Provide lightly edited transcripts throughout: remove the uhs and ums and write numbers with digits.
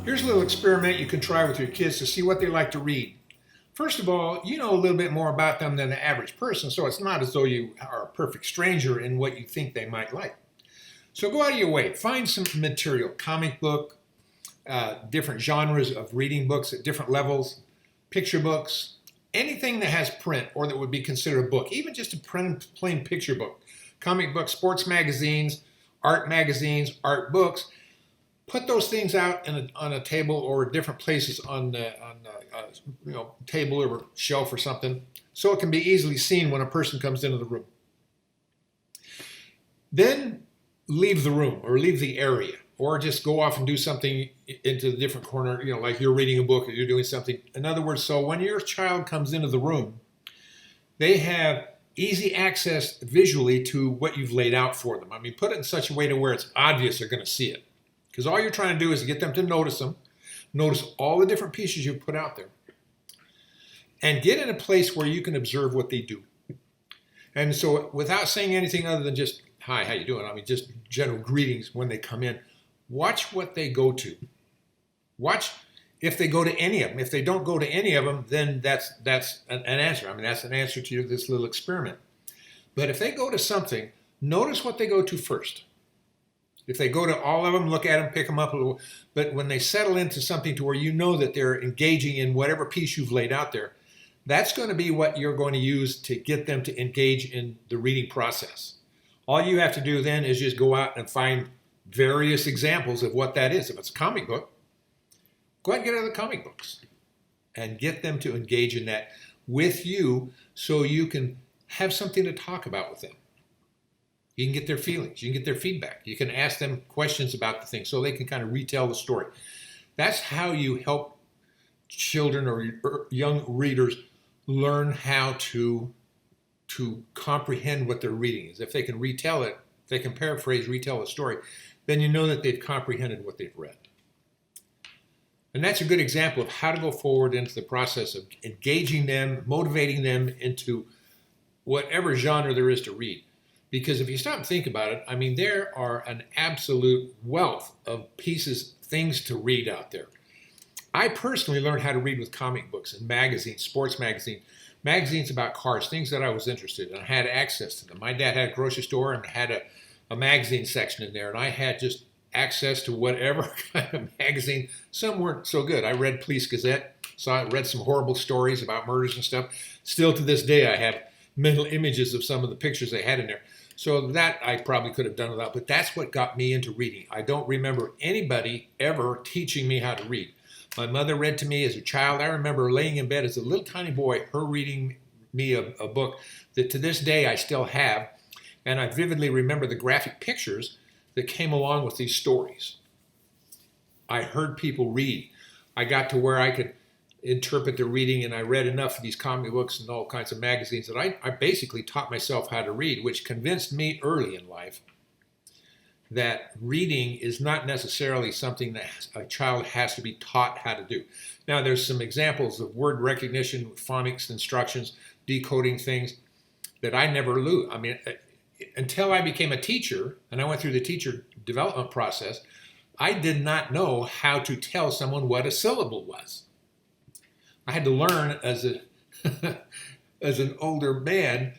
Here's a little experiment you can try with your kids to see what they like to read. First of all, you know a little bit more about them than the average person, so it's not as though you are a perfect stranger in what you think they might like. So go out of your way, find some material, comic book, different genres of reading books at different levels, picture books, anything that has print or that would be considered a book, even just a plain picture book, comic books, sports magazines, art books. Put those things out on a table or different places on the table or shelf or something, so it can be easily seen when a person comes into the room. Then leave the room or leave the area, or just go off and do something into the different corner, like you're reading a book or you're doing something. In other words, so when your child comes into the room, they have easy access visually to what you've laid out for them. I mean, put it in such a way to where it's obvious they're going to see it. Because all you're trying to do is to get them to notice them, notice all the different pieces you've put out there, and get in a place where you can observe what they do. And so without saying anything other than just, hi, how you doing? I mean, just general greetings when they come in. Watch what they go to. Watch if they go to any of them. If they don't go to any of them, then that's an answer. I mean, that's an answer to this little experiment. But if they go to something, notice what they go to first. If they go to all of them, look at them, pick them up a little. But when they settle into something to where you know that they're engaging in whatever piece you've laid out there, that's going to be what you're going to use to get them to engage in the reading process. All you have to do then is just go out and find various examples of what that is. If it's a comic book, go ahead and get other comic books and get them to engage in that with you so you can have something to talk about with them. You can get their feelings. You can get their feedback. You can ask them questions about the thing so they can kind of retell the story. That's how you help children or young readers learn how to comprehend what they're reading. Is if they can retell it, if they can paraphrase, retell a story, then you know that they've comprehended what they've read. And that's a good example of how to go forward into the process of engaging them, motivating them into whatever genre there is to read. Because if you stop and think about it, I mean, there are an absolute wealth of pieces, things to read out there. I personally learned how to read with comic books and magazines, sports magazines about cars, things that I was interested in. I had access to them. My dad had a grocery store and had a magazine section in there, and I had just access to whatever kind of magazine. Some weren't so good. I read Police Gazette, so I read some horrible stories about murders and stuff. Still to this day, I have mental images of some of the pictures they had in there. So that I probably could have done without, but that's what got me into reading. I don't remember anybody ever teaching me how to read. My mother read to me as a child. I remember laying in bed as a little tiny boy, her reading me a book that to this day I still have, and I vividly remember the graphic pictures that came along with these stories. I heard people read. I got to where I could interpret the reading, and I read enough of these comic books and all kinds of magazines that I basically taught myself how to read, which convinced me early in life that reading is not necessarily something that a child has to be taught how to do. Now, there's some examples of word recognition, phonics instructions, decoding things that I never knew. I mean, until I became a teacher and I went through the teacher development process, I did not know how to tell someone what a syllable was. I had to learn as an older man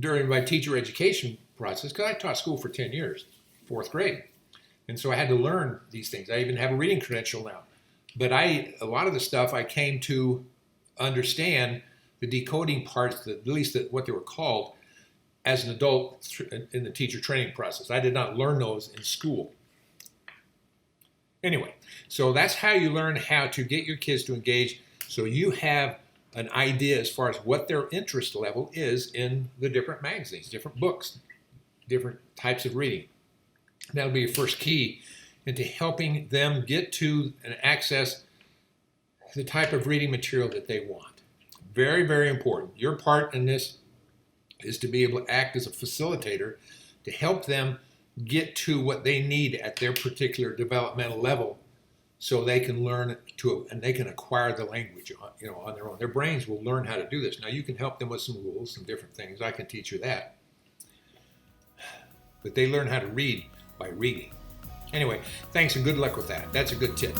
during my teacher education process, because I taught school for 10 years, 4th grade. And so I had to learn these things. I even have a reading credential now. But a lot of the stuff I came to understand, the decoding parts, at least what they were called, as an adult in the teacher training process. I did not learn those in school. Anyway, so that's how you learn how to get your kids to engage, so you have an idea as far as what their interest level is in the different magazines, different books, different types of reading. That'll be your first key into helping them get to and access the type of reading material that they want. Very, very important. Your part in this is to be able to act as a facilitator to help them get to what they need at their particular developmental level, so they can learn to, and they can acquire the language on their own. Their brains will learn how to do this. Now, you can help them with some rules, some different things. I can teach you that. But they learn how to read by reading. Anyway, thanks and good luck with that. That's a good tip.